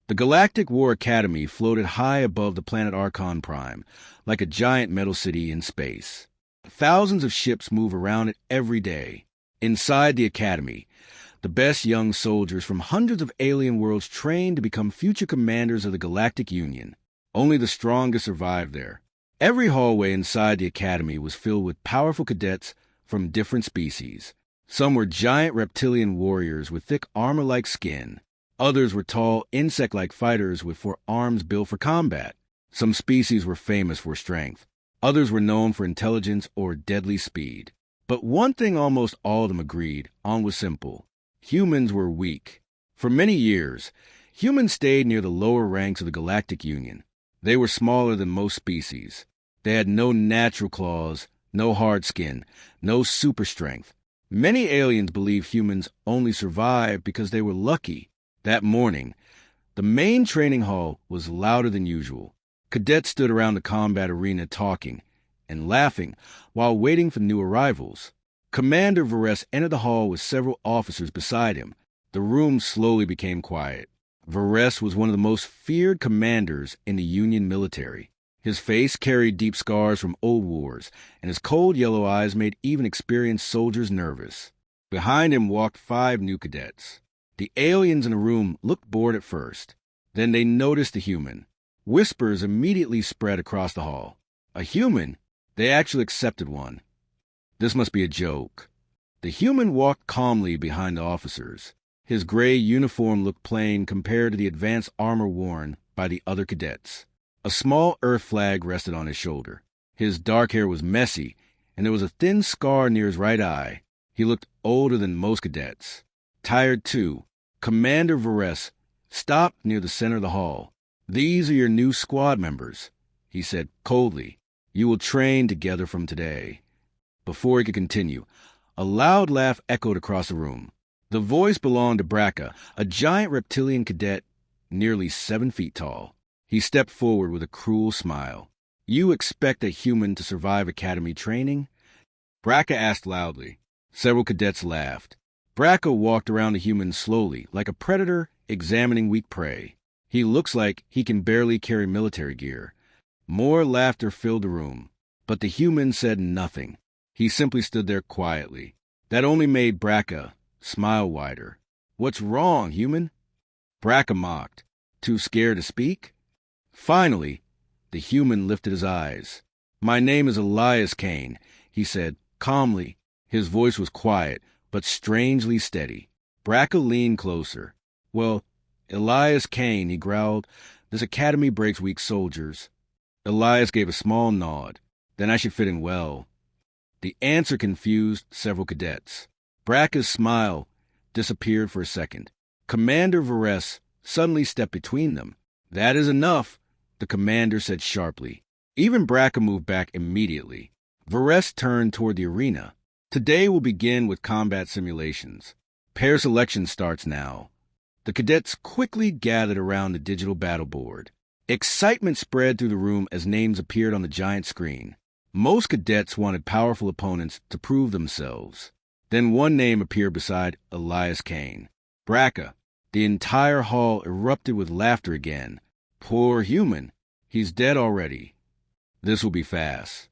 The Galactic War Academy floated high above the planet Archon Prime, like a giant metal city in space. Thousands of ships move around it every day. Inside the Academy, the best young soldiers from hundreds of alien worlds trained to become future commanders of the Galactic Union. Only the strongest survived there. Every hallway inside the Academy was filled with powerful cadets from different species. Some were giant reptilian warriors with thick armor-like skin. Others were tall, insect-like fighters with 4 arms built for combat. Some species were famous for strength. Others were known for intelligence or deadly speed. But one thing almost all of them agreed on was simple. Humans were weak. For many years, humans stayed near the lower ranks of the Galactic Union. They were smaller than most species. They had no natural claws, no hard skin, no super strength. Many aliens believed humans only survived because they were lucky. That morning, the main training hall was louder than usual. Cadets stood around the combat arena talking and laughing while waiting for new arrivals. Commander Varese entered the hall with several officers beside him. The room slowly became quiet. Varese was one of the most feared commanders in the Union military. His face carried deep scars from old wars, and his cold yellow eyes made even experienced soldiers nervous. Behind him walked 5 new cadets. The aliens in the room looked bored at first. Then they noticed a human. Whispers immediately spread across the hall. A human? They actually accepted one. This must be a joke. The human walked calmly behind the officers. His gray uniform looked plain compared to the advanced armor worn by the other cadets. A small Earth flag rested on his shoulder. His dark hair was messy, and there was a thin scar near his right eye. He looked older than most cadets. Tired too, Commander Varese stopped near the center of the hall. "These are your new squad members," he said coldly. "You will train together from today." Before he could continue, a loud laugh echoed across the room. The voice belonged to Braca, a giant reptilian cadet nearly 7 feet tall. He stepped forward with a cruel smile. "You expect a human to survive academy training?" Braca asked loudly. Several cadets laughed. Braca walked around the human slowly, like a predator examining weak prey. "He looks like he can barely carry military gear." More laughter filled the room, but the human said nothing. He simply stood there quietly. That only made Braca smile wider. "What's wrong, human?" Braca mocked. "Too scared to speak?" Finally, the human lifted his eyes. "My name is Elias Kane," he said calmly. His voice was quiet, but strangely steady. Braca leaned closer. "Well, Elias Kane," he growled, "this academy breaks weak soldiers." Elias gave a small nod. "Then I should fit in well." The answer confused several cadets. Braca's smile disappeared for a second. Commander Varese suddenly stepped between them. "That is enough," the commander said sharply. Even Braca moved back immediately. Varese turned toward the arena. "Today will begin with combat simulations. Pair selection starts now." The cadets quickly gathered around the digital battle board. Excitement spread through the room as names appeared on the giant screen. Most cadets wanted powerful opponents to prove themselves. Then one name appeared beside Elias Kane. Braca. The entire hall erupted with laughter again. "Poor human. He's dead already. This will be fast."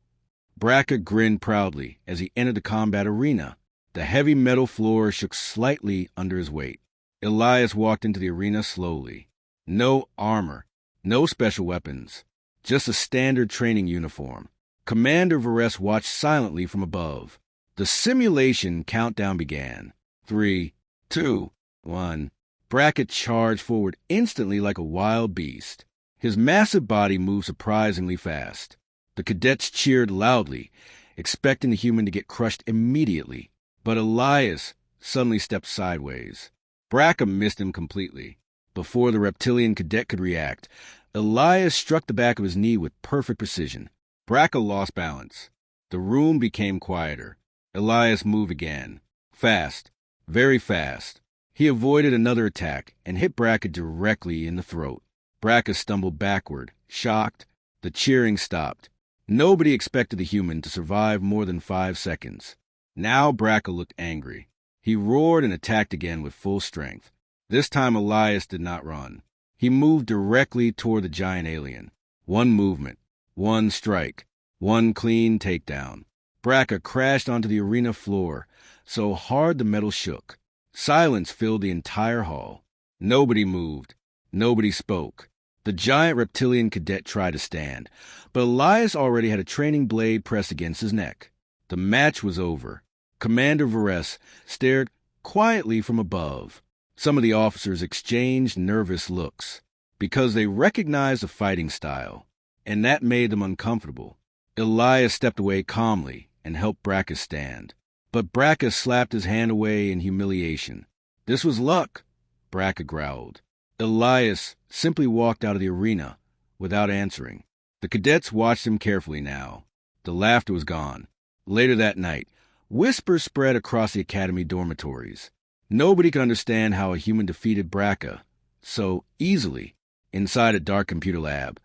Braca grinned proudly as he entered the combat arena. The heavy metal floor shook slightly under his weight. Elias walked into the arena slowly. No armor, no special weapons, just a standard training uniform. Commander Varese watched silently from above. The simulation countdown began. 3, 2, 1. Braca charged forward instantly like a wild beast. His massive body moved surprisingly fast. The cadets cheered loudly, expecting the human to get crushed immediately. But Elias suddenly stepped sideways. Braca missed him completely. Before the reptilian cadet could react, Elias struck the back of his knee with perfect precision. Braca lost balance. The room became quieter. Elias moved again. Fast. Very fast. He avoided another attack and hit Braca directly in the throat. Braca stumbled backward, shocked. The cheering stopped. Nobody expected the human to survive more than 5 seconds. Now Braca looked angry. He roared and attacked again with full strength. This time Elias did not run. He moved directly toward the giant alien. One movement, one strike, one clean takedown. Braca crashed onto the arena floor, so hard the metal shook. Silence filled the entire hall. Nobody moved. Nobody spoke. The giant reptilian cadet tried to stand, but Elias already had a training blade pressed against his neck. The match was over. Commander Varese stared quietly from above. Some of the officers exchanged nervous looks, because they recognized the fighting style, and that made them uncomfortable. Elias stepped away calmly and helped Braca stand, but Braca slapped his hand away in humiliation. This was luck, Braca growled. Elias simply walked out of the arena without answering. The cadets watched him carefully now. The laughter was gone. Later that night, whispers spread across the academy dormitories. Nobody could understand how a human defeated Braca so easily inside a dark computer lab.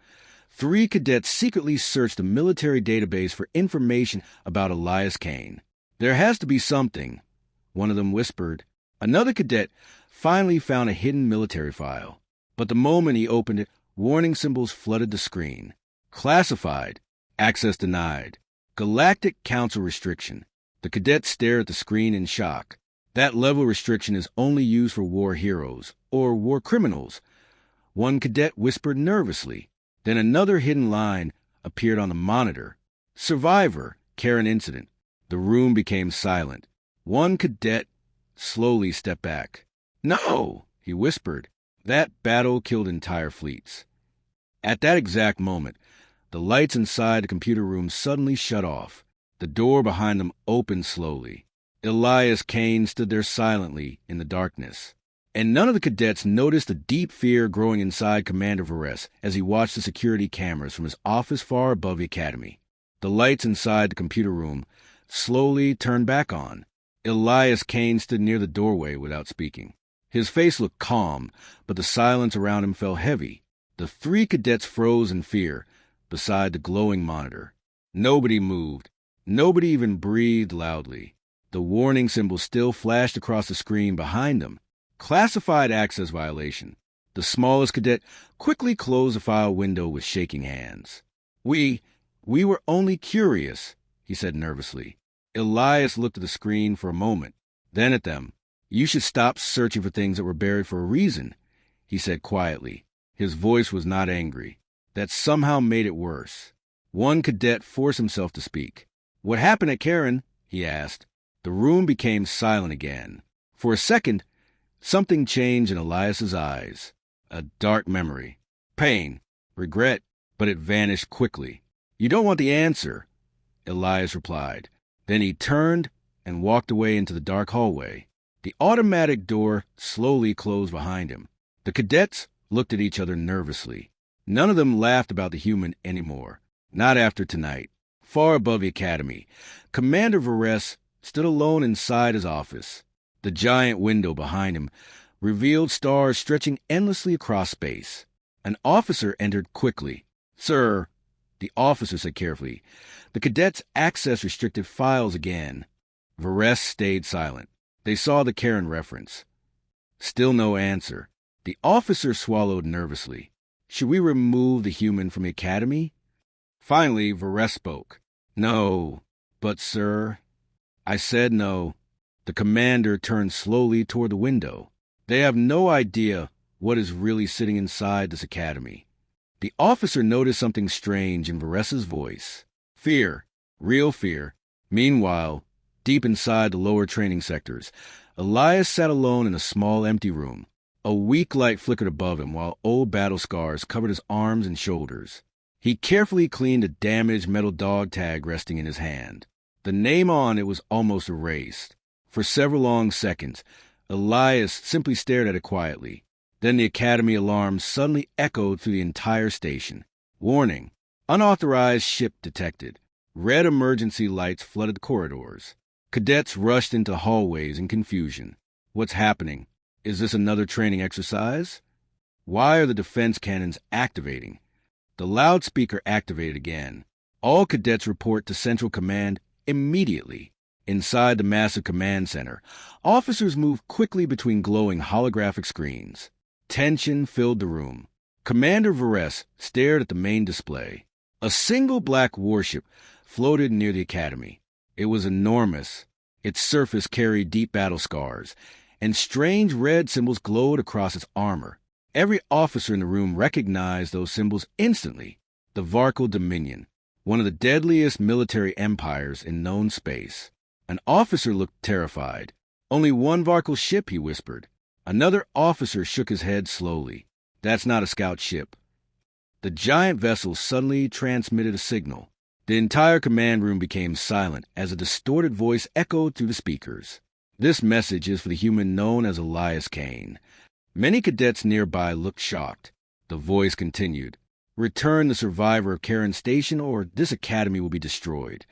3 cadets secretly searched the military database for information about Elias Kane. There has to be something, one of them whispered. Another cadet finally found a hidden military file, but the moment he opened it, warning symbols flooded the screen. Classified, access denied, Galactic Council restriction. The cadets stared at the screen in shock. That level restriction is only used for war heroes or war criminals. One cadet whispered nervously. Then another hidden line appeared on the monitor. Survivor, Karen incident. The room became silent. One cadet slowly stepped back. No, he whispered. That battle killed entire fleets. At that exact moment, the lights inside the computer room suddenly shut off. The door behind them opened slowly. Elias Kane stood there silently in the darkness. And none of the cadets noticed the deep fear growing inside Commander Varese as he watched the security cameras from his office far above the academy. The lights inside the computer room slowly turned back on. Elias Kane stood near the doorway without speaking. His face looked calm, but the silence around him felt heavy. The 3 cadets froze in fear beside the glowing monitor. Nobody moved. Nobody even breathed loudly. The warning symbol still flashed across the screen behind them. Classified access violation. The smallest cadet quickly closed the file window with shaking hands. We were only curious, he said nervously. Elias looked at the screen for a moment, then at them. You should stop searching for things that were buried for a reason, he said quietly. His voice was not angry. That somehow made it worse. One cadet forced himself to speak. What happened at Karen? He asked. The room became silent again. For a second, something changed in Elias's eyes. A dark memory. Pain. Regret. But it vanished quickly. You don't want the answer, Elias replied. Then he turned and walked away into the dark hallway. The automatic door slowly closed behind him. The cadets looked at each other nervously. None of them laughed about the human anymore. Not after tonight. Far above the academy, Commander Varese stood alone inside his office. The giant window behind him revealed stars stretching endlessly across space. An officer entered quickly. Sir, the officer said carefully, the cadets access restricted files again. Varese stayed silent. They saw the Karen reference. Still no answer. The officer swallowed nervously. Should we remove the human from the academy? Finally, Varese spoke. No, but sir, I said no. The commander turned slowly toward the window. They have no idea what is really sitting inside this academy. The officer noticed something strange in Varese's voice. Fear, real fear. Meanwhile, deep inside the lower training sectors, Elias sat alone in a small empty room. A weak light flickered above him while old battle scars covered his arms and shoulders. He carefully cleaned a damaged metal dog tag resting in his hand. The name on it was almost erased. For several long seconds, Elias simply stared at it quietly. Then the academy alarm suddenly echoed through the entire station. Warning, unauthorized ship detected. Red emergency lights flooded the corridors. Cadets rushed into hallways in confusion. What's happening? Is this another training exercise? Why are the defense cannons activating? The loudspeaker activated again. All cadets report to Central Command immediately. Inside the massive command center, officers move quickly between glowing holographic screens. Tension filled the room. Commander Varese stared at the main display. A single black warship floated near the academy. It was enormous. Its surface carried deep battle scars, and strange red symbols glowed across its armor. Every officer in the room recognized those symbols instantly. The Varkle Dominion, one of the deadliest military empires in known space. An officer looked terrified. "Only one Varkle ship," he whispered. Another officer shook his head slowly. "That's not a scout ship." The giant vessel suddenly transmitted a signal. The entire command room became silent as a distorted voice echoed through the speakers. "This message is for the human known as Elias Kane." Many cadets nearby looked shocked. The voice continued. "Return the survivor of Karen Station or this academy will be destroyed."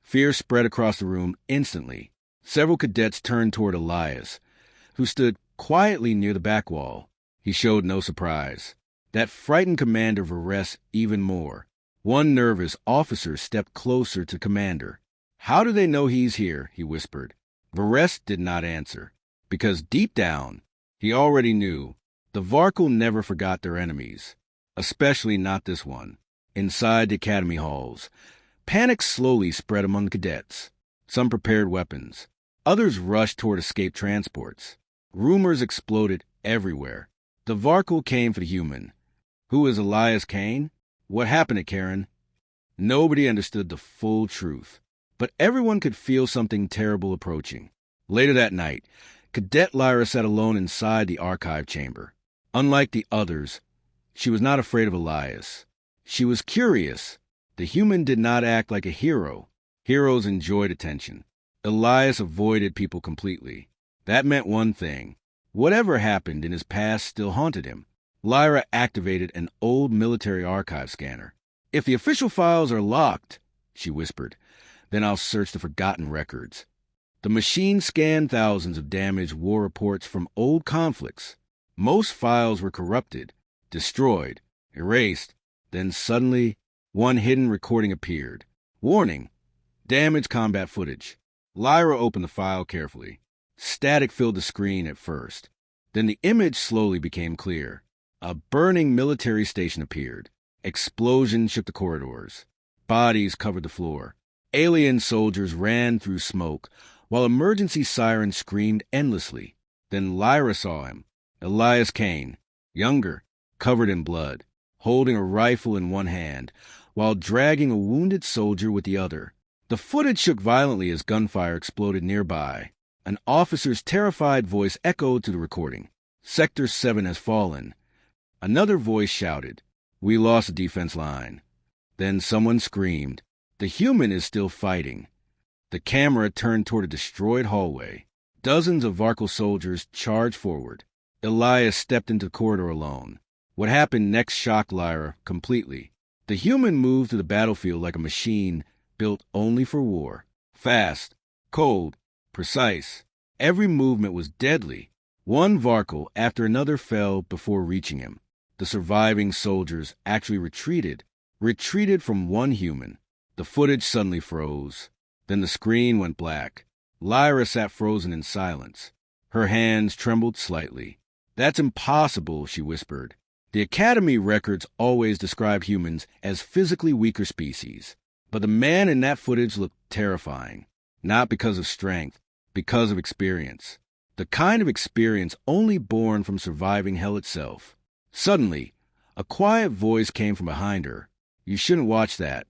Fear spread across the room instantly. Several cadets turned toward Elias, who stood quietly near the back wall. He showed no surprise. That frightened Commander Varese even more. One nervous officer stepped closer to Commander. "How do they know he's here?" he whispered. Varese did not answer, because deep down, he already knew. The Varkle never forgot their enemies, especially not this one. Inside the academy halls, panic slowly spread among the cadets. Some prepared weapons. Others rushed toward escape transports. Rumors exploded everywhere. The Varkle came for the human. Who is Elias Kane? What happened to Karen? Nobody understood the full truth, but everyone could feel something terrible approaching. Later that night, Cadet Lyra sat alone inside the archive chamber. Unlike the others, she was not afraid of Elias. She was curious. The human did not act like a hero. Heroes enjoyed attention. Elias avoided people completely. That meant one thing. Whatever happened in his past still haunted him. Lyra activated an old military archive scanner. "If the official files are locked," she whispered, "then I'll search the forgotten records." The machine scanned thousands of damaged war reports from old conflicts. Most files were corrupted, destroyed, erased. Then suddenly, one hidden recording appeared. "Warning! Damaged combat footage." Lyra opened the file carefully. Static filled the screen at first. Then the image slowly became clear. A burning military station appeared. Explosions shook the corridors. Bodies covered the floor. Alien soldiers ran through smoke, while emergency sirens screamed endlessly. Then Lyra saw him. Elias Kane, younger, covered in blood, holding a rifle in one hand, while dragging a wounded soldier with the other. The footage shook violently as gunfire exploded nearby. An officer's terrified voice echoed to the recording. "Sector 7 has fallen." Another voice shouted, "We lost the defense line." Then someone screamed, "The human is still fighting." The camera turned toward a destroyed hallway. Dozens of Varkle soldiers charged forward. Elias stepped into the corridor alone. What happened next shocked Lyra completely. The human moved to the battlefield like a machine built only for war. Fast, cold, precise. Every movement was deadly. One Varkle after another fell before reaching him. The surviving soldiers actually retreated from one human. The footage suddenly froze. Then the screen went black. Lyra sat frozen in silence. Her hands trembled slightly. "That's impossible," she whispered. The Academy records always described humans as physically weaker species. But the man in that footage looked terrifying. Not because of strength, because of experience. The kind of experience only born from surviving hell itself. Suddenly, a quiet voice came from behind her. "You shouldn't watch that."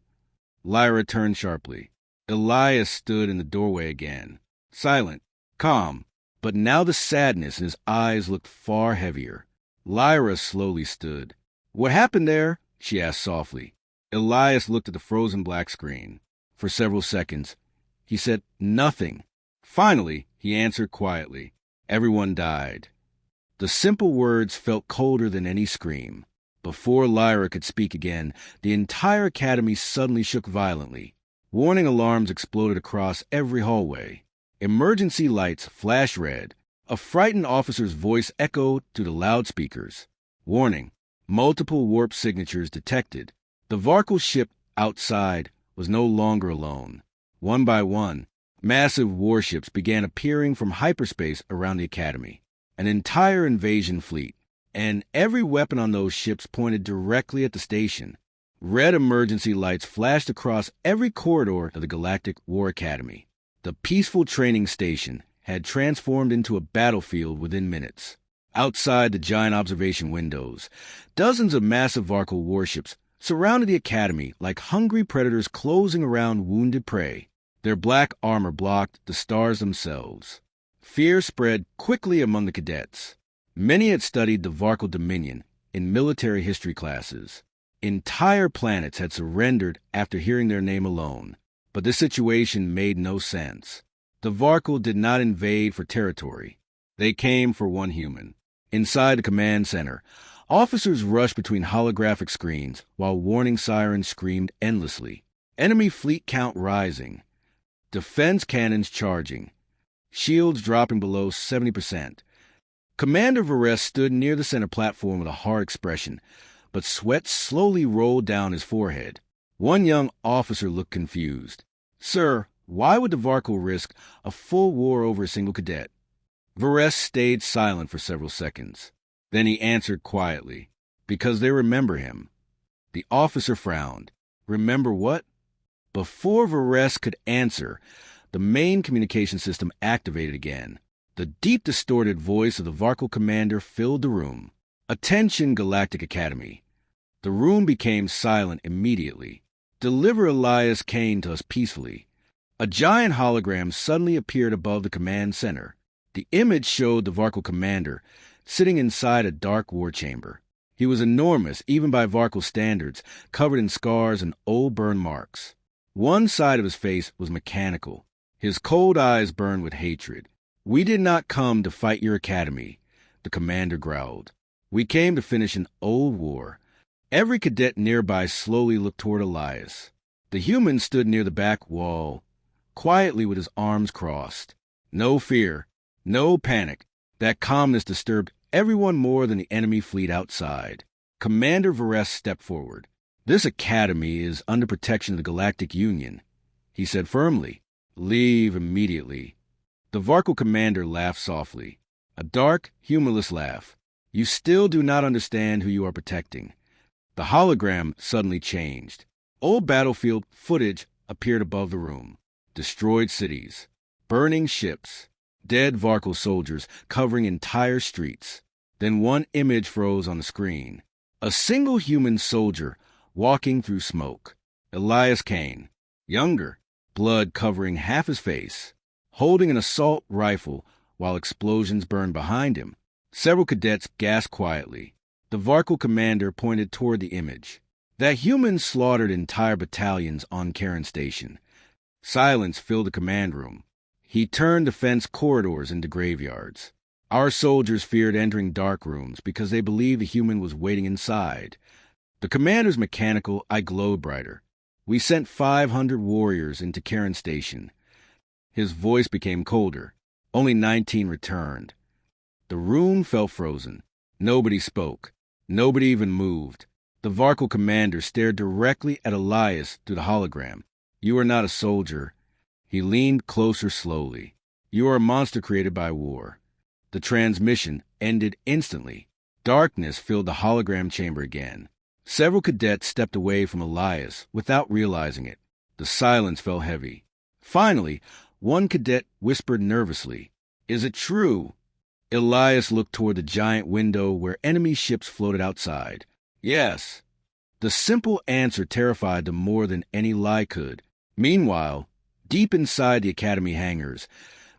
Lyra turned sharply. Elias stood in the doorway again, silent, calm, but now the sadness in his eyes looked far heavier. Lyra slowly stood. "What happened there?" she asked softly. Elias looked at the frozen black screen. For several seconds, he said nothing. Finally, he answered quietly, "Everyone died." The simple words felt colder than any scream. Before Lyra could speak again, the entire academy suddenly shook violently. Warning alarms exploded across every hallway. Emergency lights flashed red. A frightened officer's voice echoed through the loudspeakers. "Warning! Multiple warp signatures detected." The Varkle ship outside was no longer alone. One by one, massive warships began appearing from hyperspace around the academy. An entire invasion fleet. and every weapon on those ships pointed directly at the station. Red emergency lights flashed across every corridor of the Galactic War Academy. The peaceful training station had transformed into a battlefield within minutes. Outside the giant observation windows, dozens of massive Varkal warships surrounded the Academy like hungry predators closing around wounded prey. Their black armor blocked the stars themselves. Fear spread quickly among the cadets. Many had studied the Varkal Dominion in military history classes. Entire planets had surrendered after hearing their name alone, but this situation made no sense. The Varkal did not invade for territory. They came for one human. Inside the command center, officers rushed between holographic screens while warning sirens screamed endlessly. Enemy fleet count rising. Defense cannons charging. Shields dropping below 70%. Commander Vares stood near the center platform with a hard expression, but sweat slowly rolled down his forehead. One young officer looked confused. "Sir, why would the Varkal risk a full war over a single cadet?" Vares stayed silent for several seconds. Then he answered quietly, "Because they remember him." The officer frowned. "Remember what?" Before Vares could answer, the main communication system activated again. The deep, distorted voice of the Varkal commander filled the room. "Attention, Galactic Academy." The room became silent immediately. "Deliver Elias Kane to us peacefully." A giant hologram suddenly appeared above the command center. The image showed the Varkal commander sitting inside a dark war chamber. He was enormous, even by Varkal standards, covered in scars and old burn marks. One side of his face was mechanical. His cold eyes burned with hatred. "We did not come to fight your academy," the commander growled. "We came to finish an old war." Every cadet nearby slowly looked toward Elias. The human stood near the back wall, quietly with his arms crossed. No fear, no panic. That calmness disturbed everyone more than the enemy fleet outside. Commander Vares stepped forward. "This academy is under protection of the Galactic Union," he said firmly. "Leave immediately." The Varkal commander laughed softly. A dark, humorless laugh. "You still do not understand who you are protecting." The hologram suddenly changed. Old battlefield footage appeared above the room. Destroyed cities, burning ships, dead Varkal soldiers covering entire streets. Then one image froze on the screen. A single human soldier walking through smoke. Elias Kane, younger, blood covering half his face, holding an assault rifle while explosions burned behind him. Several cadets gasped quietly. The Varkal commander pointed toward the image. That human slaughtered entire battalions on Karen Station. Silence filled the command room. He turned defense corridors into graveyards. Our soldiers feared entering dark rooms because they believed the human was waiting inside. The commander's mechanical eye glowed brighter. "We sent 500 warriors into Karen Station." His voice became colder. Only 19 returned. The room fell frozen. Nobody spoke. Nobody even moved. The Varkal commander stared directly at Elias through the hologram. "You are not a soldier." He leaned closer slowly. "You are a monster created by war." The transmission ended instantly. Darkness filled the hologram chamber again. Several cadets stepped away from Elias without realizing it. The silence fell heavy. Finally, one cadet whispered nervously, "Is it true?" Elias looked toward the giant window where enemy ships floated outside. "Yes." The simple answer terrified them more than any lie could. Meanwhile, deep inside the academy hangars,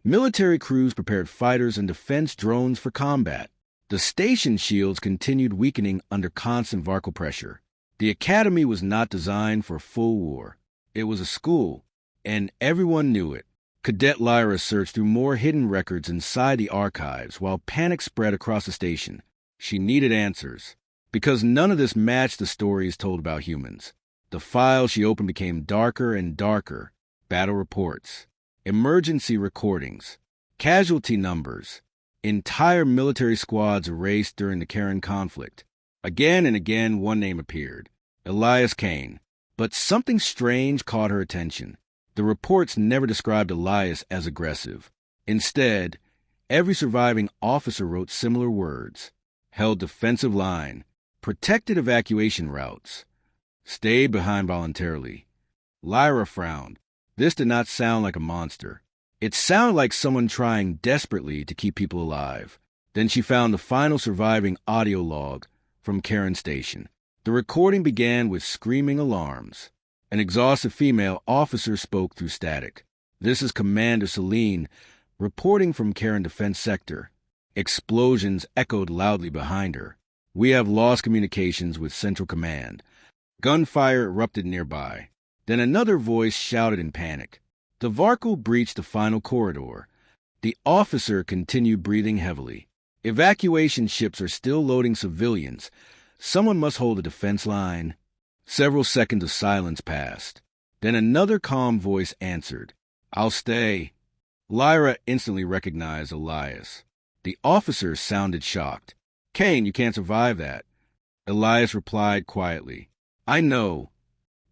military crews prepared fighters and defense drones for combat. The station shields continued weakening under constant Varkal pressure. The academy was not designed for full war. It was a school, and everyone knew it. Cadet Lyra searched through more hidden records inside the archives while panic spread across the station. She needed answers, because none of this matched the stories told about humans. The files she opened became darker and darker. Battle reports, emergency recordings, casualty numbers, entire military squads erased during the Karen conflict. Again and again, one name appeared, Elias Kane. But something strange caught her attention. The reports never described Elias as aggressive. Instead, every surviving officer wrote similar words: held defensive line, protected evacuation routes, stayed behind voluntarily. Lyra frowned. This did not sound like a monster. It sounded like someone trying desperately to keep people alive. Then she found the final surviving audio log from Karen Station. The recording began with screaming alarms. An exhausted female officer spoke through static. "This is Commander Celine, reporting from Karen Defense Sector." Explosions echoed loudly behind her. "We have lost communications with Central Command." Gunfire erupted nearby. Then another voice shouted in panic. The Varkle breached the final corridor. The officer continued breathing heavily. "Evacuation ships are still loading civilians. Someone must hold the defense line." Several seconds of silence passed. Then another calm voice answered. "I'll stay." Lyra instantly recognized Elias. The officer sounded shocked. "Kane, you can't survive that." Elias replied quietly, "I know."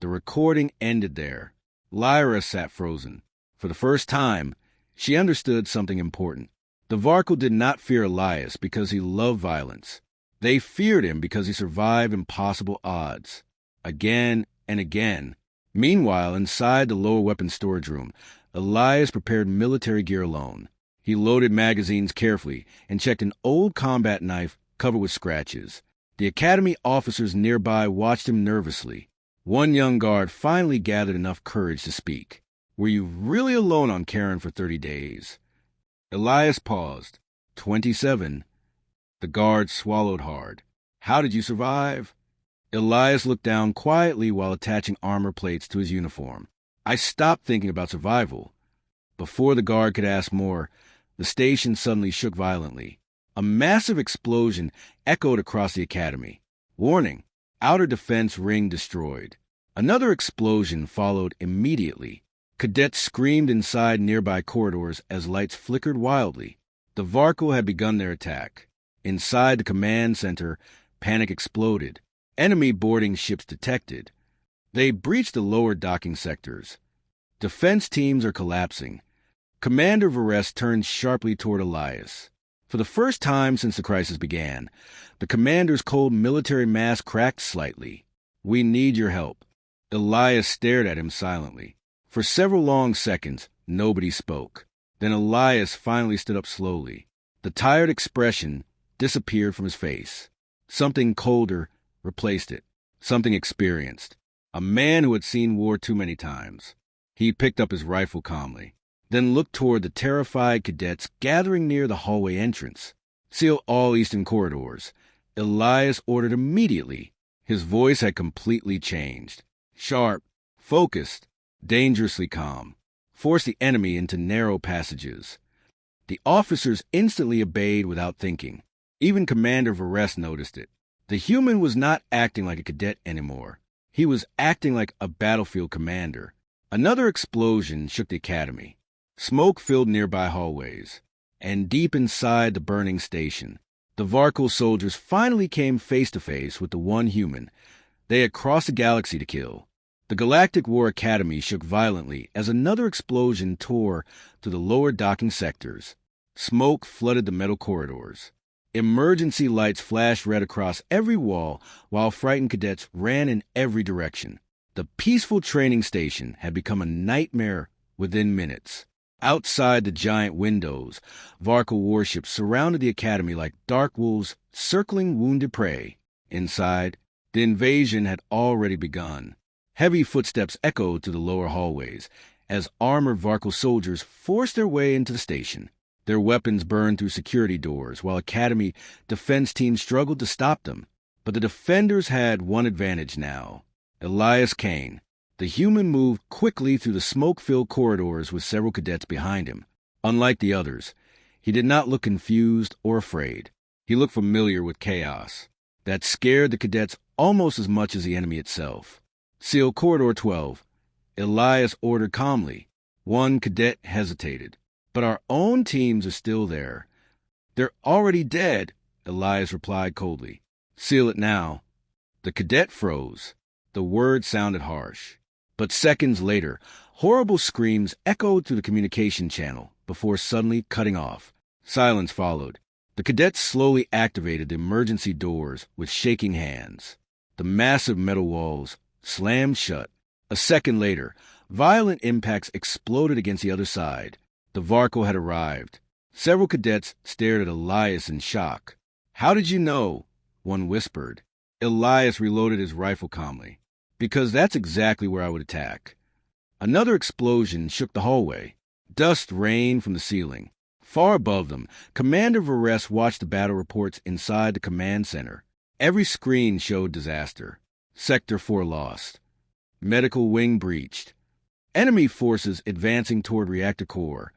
The recording ended there. Lyra sat frozen. For the first time, she understood something important. The Varkle did not fear Elias because he loved violence. They feared him because he survived impossible odds. Again and again. Meanwhile, inside the lower weapons storage room, Elias prepared military gear alone. He loaded magazines carefully and checked an old combat knife covered with scratches. The academy officers nearby watched him nervously. One young guard finally gathered enough courage to speak. "Were you really alone on Karen for 30 days? Elias paused. 27. The guard swallowed hard. "How did you survive?" Elias looked down quietly while attaching armor plates to his uniform. "I stopped thinking about survival." Before the guard could ask more, the station suddenly shook violently. A massive explosion echoed across the academy. "Warning! Outer defense ring destroyed." Another explosion followed immediately. Cadets screamed inside nearby corridors as lights flickered wildly. The Varkle had begun their attack. Inside the command center, panic exploded. Enemy boarding ships detected. They breached the lower docking sectors. Defense teams are collapsing. Commander Varese turned sharply toward Elias. For the first time since the crisis began, the commander's cold military mask cracked slightly. "We need your help." Elias stared at him silently. For several long seconds, nobody spoke. Then Elias finally stood up slowly. The tired expression disappeared from his face. Something colder replaced it. Something experienced. A man who had seen war too many times. He picked up his rifle calmly, then looked toward the terrified cadets gathering near the hallway entrance. "Seal all eastern corridors." Elias ordered immediately. His voice had completely changed. Sharp, focused, dangerously calm. Force the enemy into narrow passages. The officers instantly obeyed without thinking. Even Commander Varese noticed it. The human was not acting like a cadet anymore. He was acting like a battlefield commander. Another explosion shook the academy. Smoke filled nearby hallways. And deep inside the burning station, the Varkle soldiers finally came face to face with the one human they had crossed the galaxy to kill. The Galactic War Academy shook violently as another explosion tore through the lower docking sectors. Smoke flooded the metal corridors. Emergency lights flashed red across every wall while frightened cadets ran in every direction. The peaceful training station had become a nightmare within minutes. Outside the giant windows, Varkle warships surrounded the academy like dark wolves circling wounded prey. Inside, the invasion had already begun. Heavy footsteps echoed through the lower hallways as armored Varkle soldiers forced their way into the station. Their weapons burned through security doors while Academy defense teams struggled to stop them. But the defenders had one advantage now. Elias Kane. The human moved quickly through the smoke-filled corridors with several cadets behind him. Unlike the others, he did not look confused or afraid. He looked familiar with chaos. That scared the cadets almost as much as the enemy itself. "Seal Corridor 12. Elias ordered calmly. One cadet hesitated. "But our own teams are still there." "They're already dead," Elias replied coldly. "Seal it now." The cadet froze. The word sounded harsh. But seconds later, horrible screams echoed through the communication channel before suddenly cutting off. Silence followed. The cadets slowly activated the emergency doors with shaking hands. The massive metal walls slammed shut. A second later, violent impacts exploded against the other side. The Varkle had arrived. Several cadets stared at Elias in shock. "How did you know?" one whispered. Elias reloaded his rifle calmly. "Because that's exactly where I would attack." Another explosion shook the hallway. Dust rained from the ceiling. Far above them, Commander Vares watched the battle reports inside the command center. Every screen showed disaster. Sector 4 lost. Medical wing breached. Enemy forces advancing toward reactor core.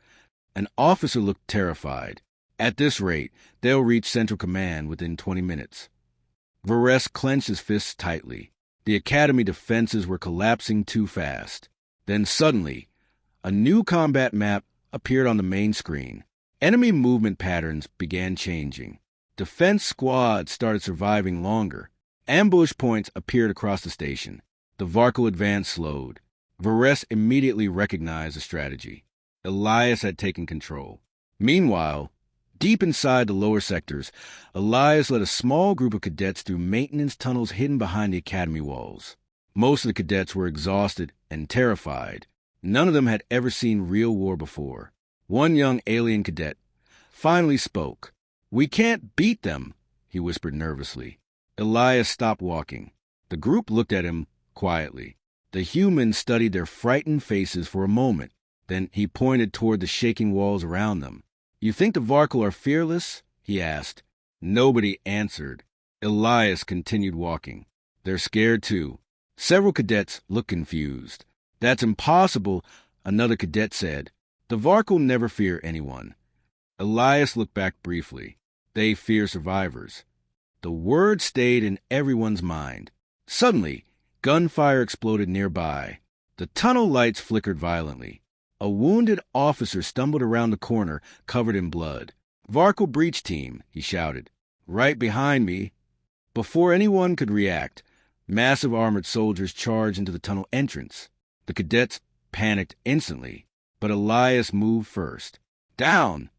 An officer looked terrified. At this rate, they'll reach Central Command within 20 minutes. Vares clenched his fists tightly. The Academy defenses were collapsing too fast. Then suddenly, a new combat map appeared on the main screen. Enemy movement patterns began changing. Defense squads started surviving longer. Ambush points appeared across the station. The Varkle advance slowed. Vares immediately recognized the strategy. Elias had taken control. Meanwhile, deep inside the lower sectors, Elias led a small group of cadets through maintenance tunnels hidden behind the Academy walls. Most of the cadets were exhausted and terrified. None of them had ever seen real war before. One young alien cadet finally spoke. "We can't beat them," he whispered nervously. Elias stopped walking. The group looked at him quietly. The humans studied their frightened faces for a moment. Then he pointed toward the shaking walls around them. "You think the Varkle are fearless?" he asked. Nobody answered. Elias continued walking. "They're scared too." Several cadets looked confused. "That's impossible," another cadet said. "The Varkle never fear anyone." Elias looked back briefly. "They fear survivors." The word stayed in everyone's mind. Suddenly, gunfire exploded nearby. The tunnel lights flickered violently. A wounded officer stumbled around the corner, covered in blood. "Varkle breach team," he shouted. "Right behind me." Before anyone could react, massive armored soldiers charged into the tunnel entrance. The cadets panicked instantly, but Elias moved first. "Down!"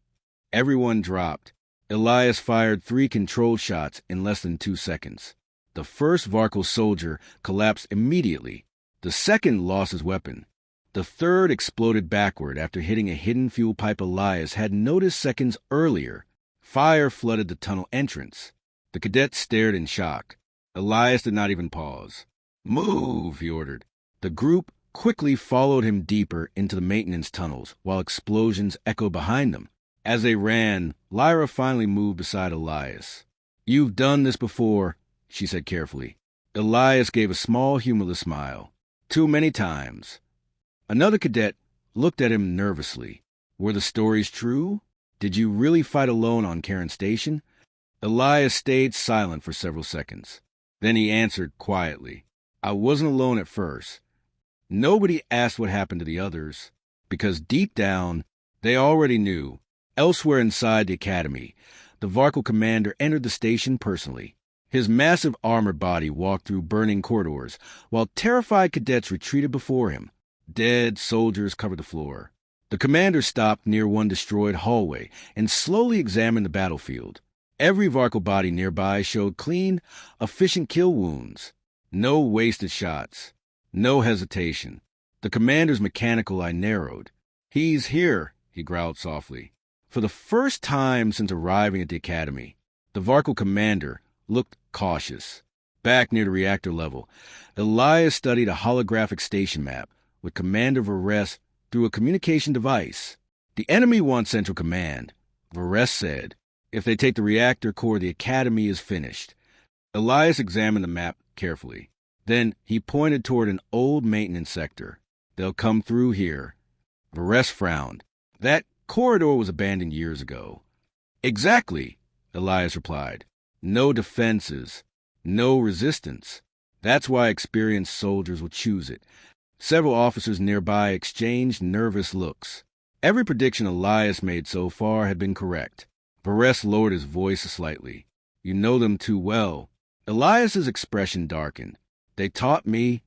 Everyone dropped. Elias fired 3 controlled shots in less than 2 seconds. The first Varkle soldier collapsed immediately. The second lost his weapon. The third exploded backward after hitting a hidden fuel pipe Elias had noticed seconds earlier. Fire flooded the tunnel entrance. The cadets stared in shock. Elias did not even pause. "Move," he ordered. The group quickly followed him deeper into the maintenance tunnels while explosions echoed behind them. As they ran, Lyra finally moved beside Elias. "You've done this before," she said carefully. Elias gave a small, humorless smile. "Too many times." Another cadet looked at him nervously. "Were the stories true? Did you really fight alone on Karen Station?" Elias stayed silent for several seconds. Then he answered quietly. "I wasn't alone at first." Nobody asked what happened to the others, because deep down, they already knew. Elsewhere inside the Academy, the Varkle commander entered the station personally. His massive armored body walked through burning corridors, while terrified cadets retreated before him. Dead soldiers covered the floor. The commander stopped near one destroyed hallway and slowly examined the battlefield. Every Varkle body nearby showed clean, efficient kill wounds. No wasted shots. No hesitation. The commander's mechanical eye narrowed. "He's here," he growled softly. For the first time since arriving at the Academy, the Varkle commander looked cautious. Back near the reactor level, Elias studied a holographic station map with Commander Vares through a communication device. "The enemy wants Central Command," Vares said. "If they take the reactor core, the Academy is finished." Elias examined the map carefully. Then he pointed toward an old maintenance sector. "They'll come through here." Vares frowned. "That corridor was abandoned years ago." "Exactly," Elias replied. "No defenses, no resistance. That's why experienced soldiers will choose it." Several officers nearby exchanged nervous looks. Every prediction Elias made so far had been correct. Vares lowered his voice slightly. "You know them too well." Elias's expression darkened. "They taught me."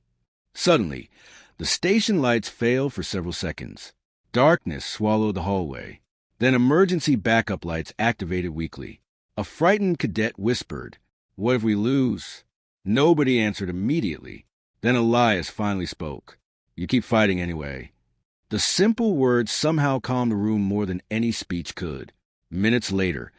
Suddenly, the station lights failed for several seconds. Darkness swallowed the hallway. Then emergency backup lights activated weakly. A frightened cadet whispered, "What if we lose?" Nobody answered immediately. Then Elias finally spoke. "You keep fighting anyway." The simple words somehow calmed the room more than any speech could. Minutes later,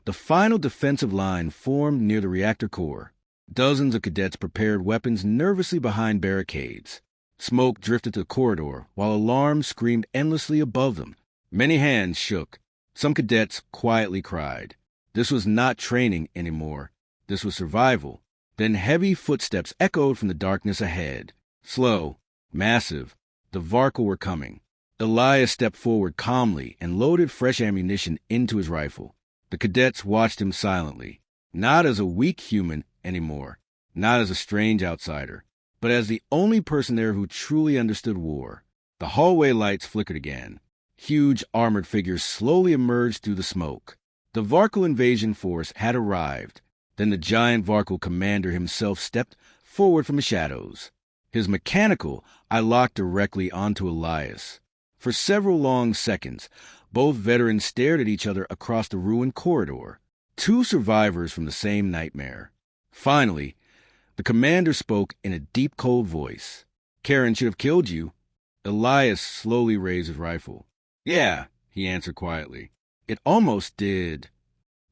the final defensive line formed near the reactor core. Dozens of cadets prepared weapons nervously behind barricades. Smoke drifted to the corridor, while alarms screamed endlessly above them. Many hands shook. Some cadets quietly cried. This was not training anymore. This was survival. Then heavy footsteps echoed from the darkness ahead. Slow, massive, the Varkle were coming. Elias stepped forward calmly and loaded fresh ammunition into his rifle. The cadets watched him silently, not as a weak human anymore, not as a strange outsider, but as the only person there who truly understood war. The hallway lights flickered again. Huge armored figures slowly emerged through the smoke. The Varkle invasion force had arrived. Then the giant Varkle commander himself stepped forward from the shadows. His mechanical eye locked directly onto Elias. For several long seconds, both veterans stared at each other across the ruined corridor. Two survivors from the same nightmare. Finally, the commander spoke in a deep, cold voice. "Karen should have killed you." Elias slowly raised his rifle. "Yeah," he answered quietly. "It almost did."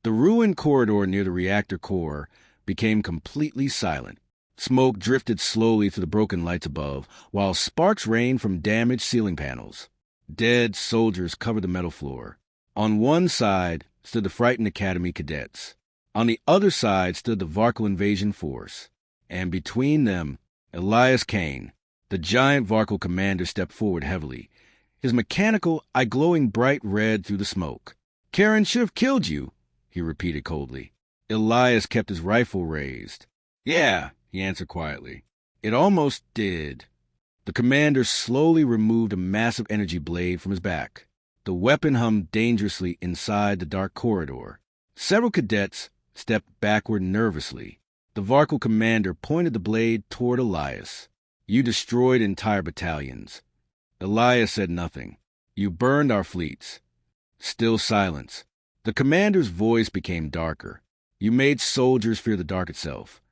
The ruined corridor near the reactor core became completely silent. Smoke drifted slowly through the broken lights above, while sparks rained from damaged ceiling panels. Dead soldiers covered the metal floor. On one side stood the frightened Academy cadets. On the other side stood the Varkle invasion force. And between them, Elias Kane, the giant Varkle commander, stepped forward heavily, his mechanical eye glowing bright red through the smoke. "Karen should have killed you," he repeated coldly. Elias kept his rifle raised. "Yeah," he answered quietly. "It almost did." The commander slowly removed a massive energy blade from his back. The weapon hummed dangerously inside the dark corridor. Several cadets stepped backward nervously. The Varkle commander pointed the blade toward Elias. "You destroyed entire battalions." Elias said nothing. "You burned our fleets." Still silence. The commander's voice became darker. "You made soldiers fear the dark itself."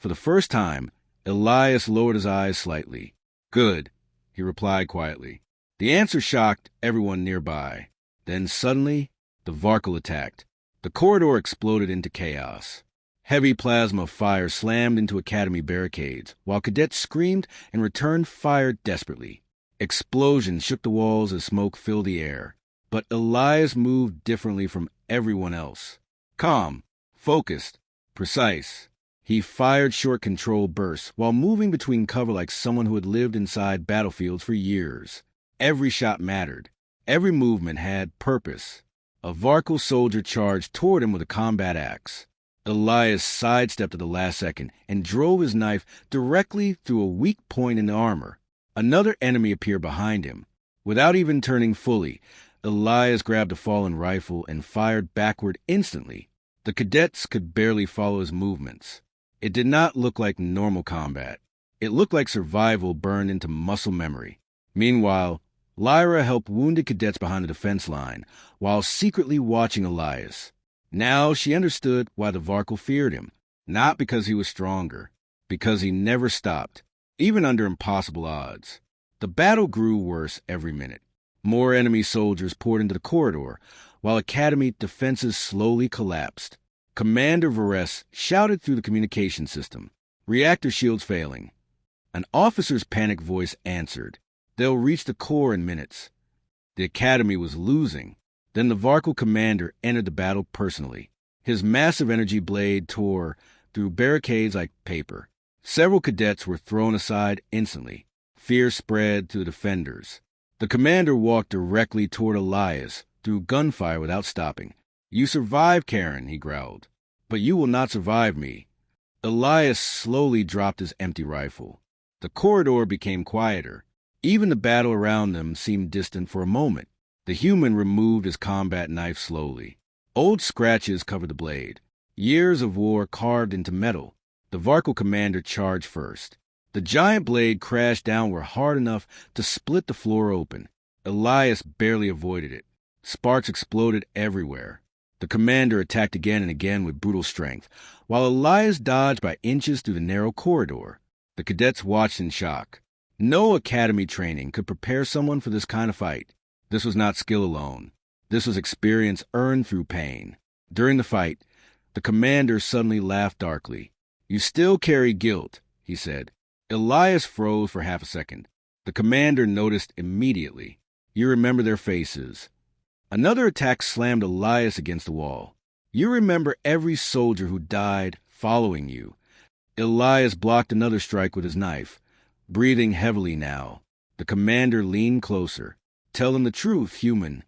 For the first time, Elias lowered his eyes slightly. "Good," he replied quietly. The answer shocked everyone nearby. Then suddenly, the Varkle attacked. The corridor exploded into chaos. Heavy plasma fire slammed into Academy barricades, while cadets screamed and returned fire desperately. Explosions shook the walls as smoke filled the air. But Elias moved differently from everyone else. Calm, focused, precise. He fired short control bursts while moving between cover like someone who had lived inside battlefields for years. Every shot mattered. Every movement had purpose. A Varkle soldier charged toward him with a combat axe. Elias sidestepped at the last second and drove his knife directly through a weak point in the armor. Another enemy appeared behind him. Without even turning fully, Elias grabbed a fallen rifle and fired backward instantly. The cadets could barely follow his movements. It did not look like normal combat. It looked like survival burned into muscle memory. Meanwhile, Lyra helped wounded cadets behind the defense line, while secretly watching Elias. Now she understood why the Varkle feared him. Not because he was stronger, because he never stopped, even under impossible odds. The battle grew worse every minute. More enemy soldiers poured into the corridor, while Academy defenses slowly collapsed. Commander Vares shouted through the communication system, "Reactor shields failing." An officer's panicked voice answered, "They'll reach the core in minutes." The Academy was losing. Then the Varkle commander entered the battle personally. His massive energy blade tore through barricades like paper. Several cadets were thrown aside instantly. Fear spread to the defenders. The commander walked directly toward Elias through gunfire without stopping. "You survived, Karen," he growled. "But you will not survive me." Elias slowly dropped his empty rifle. The corridor became quieter. Even the battle around them seemed distant for a moment. The human removed his combat knife slowly. Old scratches covered the blade. Years of war carved into metal. The Varkle commander charged first. The giant blade crashed downward hard enough to split the floor open. Elias barely avoided it. Sparks exploded everywhere. The commander attacked again and again with brutal strength, while Elias dodged by inches through the narrow corridor. The cadets watched in shock. No academy training could prepare someone for this kind of fight. This was not skill alone. This was experience earned through pain. During the fight, the commander suddenly laughed darkly. "You still carry guilt," he said. Elias froze for half a second. The commander noticed immediately. "You remember their faces." Another attack slammed Elias against the wall. "You remember every soldier who died following you." Elias blocked another strike with his knife, breathing heavily now. The commander leaned closer. "Tell them the truth, human."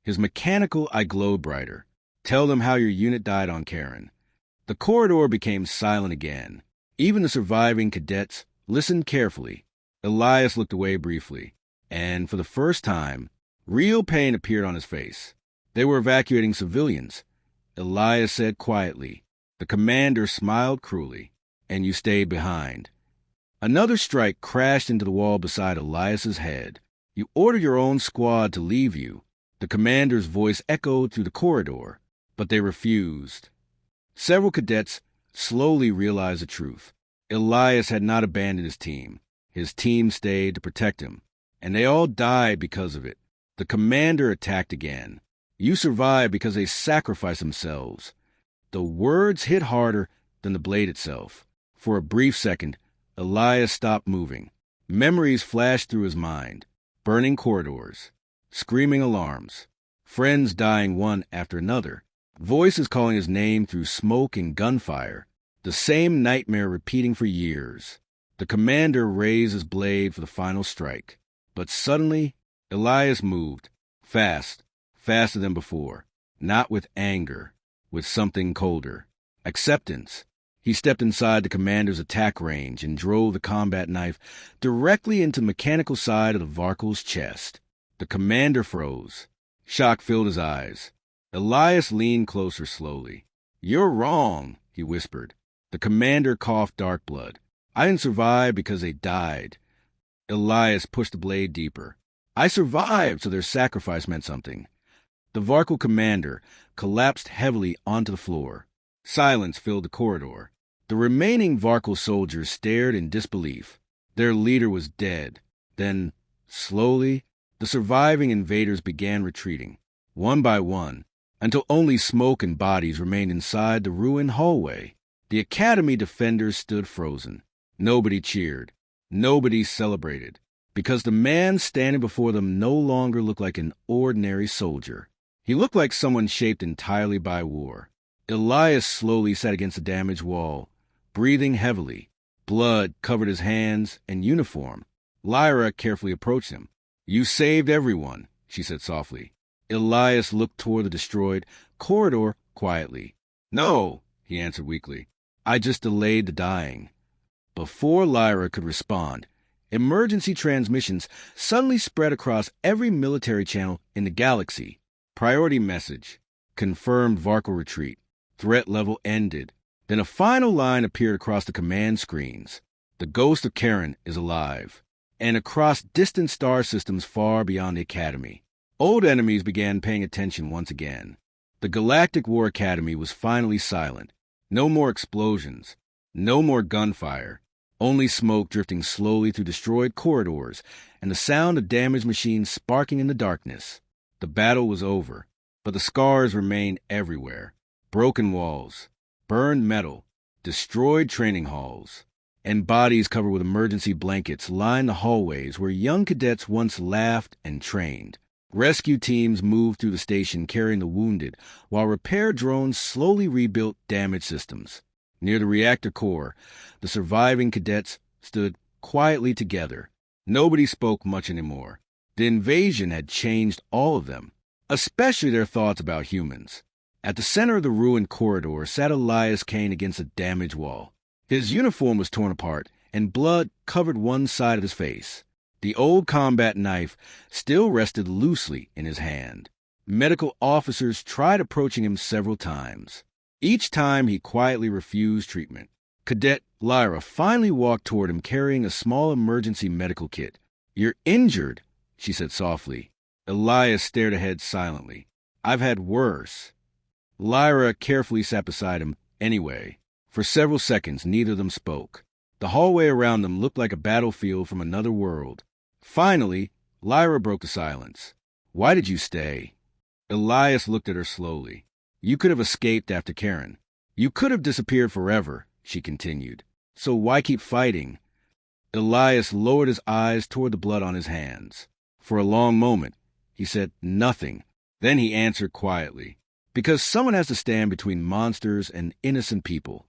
His mechanical eye glowed brighter. "Tell them how your unit died on Karen." The corridor became silent again. Even the surviving cadets listened carefully. Elias looked away briefly, and for the first time, real pain appeared on his face. They were evacuating civilians. Elias said quietly. The commander smiled cruelly. "And you stayed behind." Another strike crashed into the wall beside Elias's head. "You ordered your own squad to leave you." The commander's voice echoed through the corridor, but they refused. Several cadets slowly realized the truth. Elias had not abandoned his team. His team stayed to protect him, and they all died because of it. The commander attacked again. "You survived because they sacrificed themselves." The words hit harder than the blade itself. For a brief second, Elias stopped moving. Memories flashed through his mind. Burning corridors, screaming alarms, friends dying one after another, voices calling his name through smoke and gunfire, the same nightmare repeating for years. The commander raised his blade for the final strike. But suddenly, Elias moved, fast, faster than before, not with anger, with something colder. Acceptance. He stepped inside the commander's attack range and drove the combat knife directly into the mechanical side of the Varkel's chest. The commander froze. Shock filled his eyes. Elias leaned closer slowly. "You're wrong," he whispered. The commander coughed dark blood. "I didn't survive because they died." Elias pushed the blade deeper. "I survived, so their sacrifice meant something." The Varkel commander collapsed heavily onto the floor. Silence filled the corridor. The remaining Varkel soldiers stared in disbelief. Their leader was dead. Then, slowly, the surviving invaders began retreating, one by one, until only smoke and bodies remained inside the ruined hallway. The academy defenders stood frozen. Nobody cheered. Nobody celebrated, because the man standing before them no longer looked like an ordinary soldier. He looked like someone shaped entirely by war. Elias slowly sat against the damaged wall, breathing heavily. Blood covered his hands and uniform. Lyra carefully approached him. "You saved everyone," she said softly. Elias looked toward the destroyed corridor quietly. "No," he answered weakly. "I just delayed the dying." Before Lyra could respond, emergency transmissions suddenly spread across every military channel in the galaxy. Priority message. Confirmed Varkel retreat. Threat level ended. Then a final line appeared across the command screens. "The ghost of Karen is alive." And across distant star systems far beyond the Academy. Old enemies began paying attention once again. The Galactic War Academy was finally silent. No more explosions. No more gunfire. Only smoke drifting slowly through destroyed corridors and the sound of damaged machines sparking in the darkness. The battle was over, but the scars remained everywhere. Broken walls, burned metal, destroyed training halls, and bodies covered with emergency blankets lined the hallways where young cadets once laughed and trained. Rescue teams moved through the station carrying the wounded, while repair drones slowly rebuilt damaged systems. Near the reactor core, the surviving cadets stood quietly together. Nobody spoke much anymore. The invasion had changed all of them, especially their thoughts about humans. At the center of the ruined corridor sat Elias Kane against a damaged wall. His uniform was torn apart, and blood covered one side of his face. The old combat knife still rested loosely in his hand. Medical officers tried approaching him several times. Each time he quietly refused treatment. Cadet Lyra finally walked toward him carrying a small emergency medical kit. "You're injured," she said softly. Elias stared ahead silently. "I've had worse." Lyra carefully sat beside him anyway. For several seconds, neither of them spoke. The hallway around them looked like a battlefield from another world. Finally, Lyra broke the silence. "Why did you stay?" Elias looked at her slowly. "You could have escaped after Karen. You could have disappeared forever," she continued. "So why keep fighting?" Elias lowered his eyes toward the blood on his hands. For a long moment, he said nothing. Then he answered quietly, "Because someone has to stand between monsters and innocent people."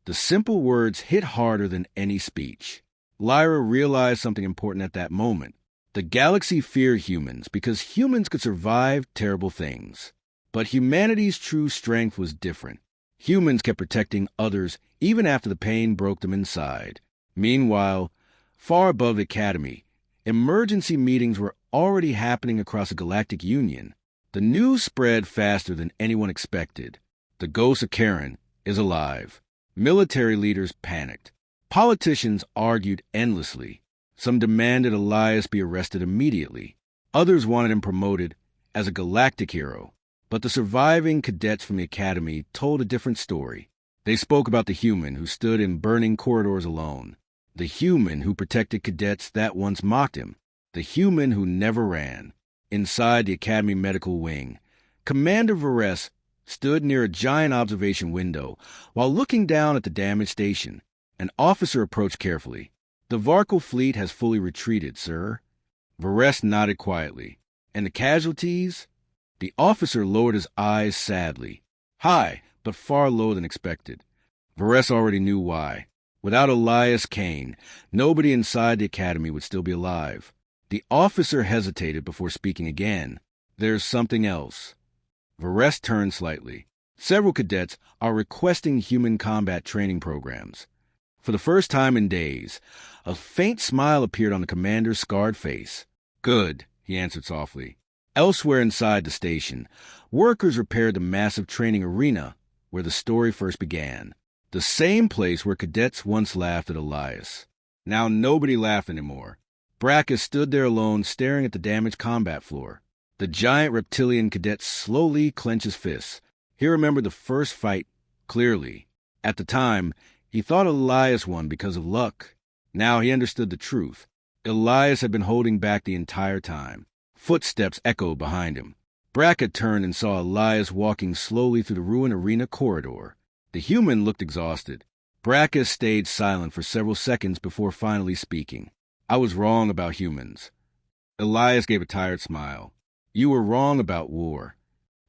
The simple words hit harder than any speech. Lyra realized something important at that moment. The galaxy feared humans because humans could survive terrible things. But humanity's true strength was different. Humans kept protecting others even after the pain broke them inside. Meanwhile, far above the Academy, emergency meetings were already happening across the Galactic Union. The news spread faster than anyone expected. The ghost of Karen is alive. Military leaders panicked. Politicians argued endlessly. Some demanded Elias be arrested immediately. Others wanted him promoted as a galactic hero. But the surviving cadets from the Academy told a different story. They spoke about the human who stood in burning corridors alone. The human who protected cadets that once mocked him. The human who never ran. Inside the Academy medical wing, Commander Varese stood near a giant observation window while looking down at the damaged station. An officer approached carefully. "The Varkle fleet has fully retreated, sir." Varese nodded quietly. "And the casualties?" The officer lowered his eyes sadly. High, but far lower than expected. Varese already knew why. Without Elias Kane, nobody inside the Academy would still be alive. The officer hesitated before speaking again. "There's something else." Varese turned slightly. "Several cadets are requesting human combat training programs." For the first time in days, a faint smile appeared on the commander's scarred face. "Good," he answered softly. Elsewhere inside the station, workers repaired the massive training arena where the story first began. The same place where cadets once laughed at Elias. Now nobody laughed anymore. Brackus stood there alone, staring at the damaged combat floor. The giant reptilian cadet slowly clenched his fists. He remembered the first fight clearly. At the time, he thought Elias won because of luck. Now he understood the truth. Elias had been holding back the entire time. Footsteps echoed behind him. Brackett turned and saw Elias walking slowly through the ruined arena corridor. The human looked exhausted. Brackus stayed silent for several seconds before finally speaking. "I was wrong about humans." Elias gave a tired smile. "You were wrong about war."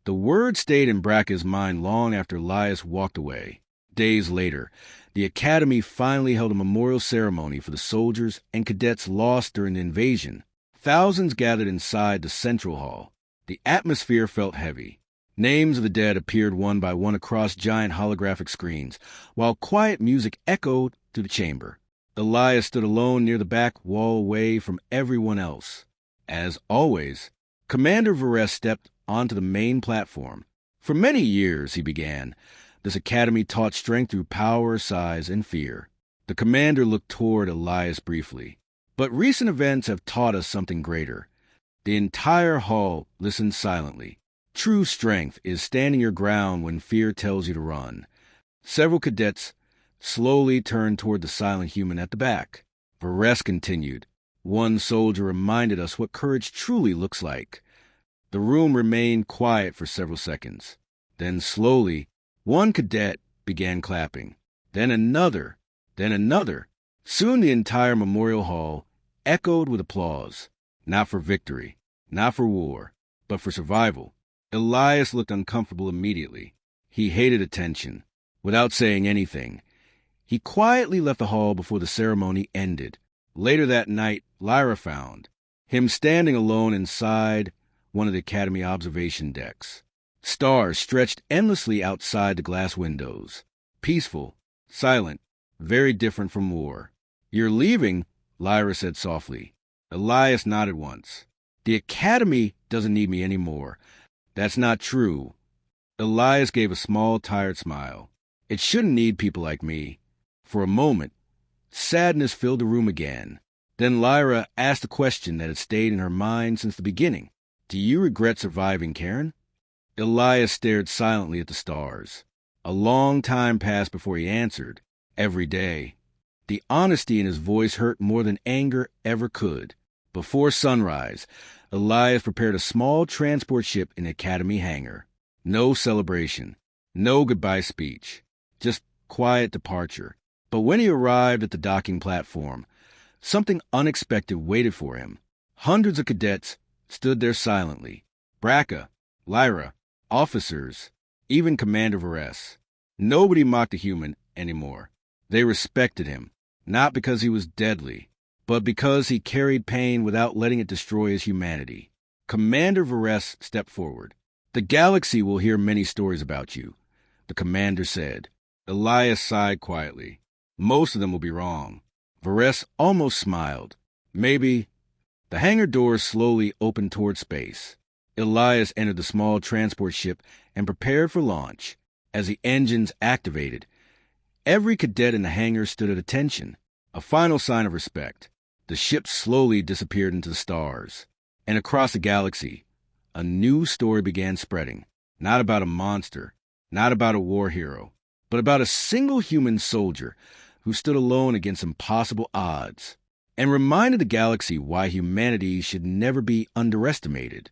The word stayed in Brackus' mind long after Elias walked away. Days later, the Academy finally held a memorial ceremony for the soldiers and cadets lost during the invasion. Thousands gathered inside the central hall. The atmosphere felt heavy. Names of the dead appeared one by one across giant holographic screens, while quiet music echoed through the chamber. Elias stood alone near the back wall away from everyone else. As always, Commander Varese stepped onto the main platform. "For many years," he began, "this academy taught strength through power, size, and fear." The commander looked toward Elias briefly. "But recent events have taught us something greater." The entire hall listened silently. True strength is standing your ground when fear tells you to run. Several cadets slowly turned toward the silent human at the back. Varese continued. "One soldier reminded us what courage truly looks like." The room remained quiet for several seconds. Then slowly, one cadet began clapping. Then another. Then another. Soon the entire memorial hall echoed with applause. Not for victory, not for war, but for survival. Elias looked uncomfortable immediately. He hated attention. Without saying anything, he quietly left the hall before the ceremony ended. Later that night, Lyra found him standing alone inside one of the Academy observation decks. Stars stretched endlessly outside the glass windows. Peaceful, silent, very different from war. "You're leaving," Lyra said softly. Elias nodded once. "The Academy doesn't need me anymore." "That's not true." Elias gave a small, tired smile. "It shouldn't need people like me." For a moment, sadness filled the room again. Then Lyra asked a question that had stayed in her mind since the beginning. "Do you regret surviving Karen?" Elias stared silently at the stars. A long time passed before he answered. Every day. The honesty in his voice hurt more than anger ever could. Before sunrise, Elias prepared a small transport ship in the Academy hangar. No celebration. No goodbye speech. Just quiet departure. But when he arrived at the docking platform, something unexpected waited for him. Hundreds of cadets stood there silently. Braca, Lyra, officers, even Commander Varese. Nobody mocked a human anymore. They respected him, not because he was deadly, but because he carried pain without letting it destroy his humanity. Commander Varese stepped forward. "The galaxy will hear many stories about you," the commander said. Elias sighed quietly. "Most of them will be wrong." Varese almost smiled. "Maybe." The hangar doors slowly opened toward space. Elias entered the small transport ship and prepared for launch. As the engines activated, every cadet in the hangar stood at attention, a final sign of respect. The ship slowly disappeared into the stars. And across the galaxy, a new story began spreading. Not about a monster, not about a war hero, but about a single human soldier who stood alone against impossible odds and reminded the galaxy why humanity should never be underestimated.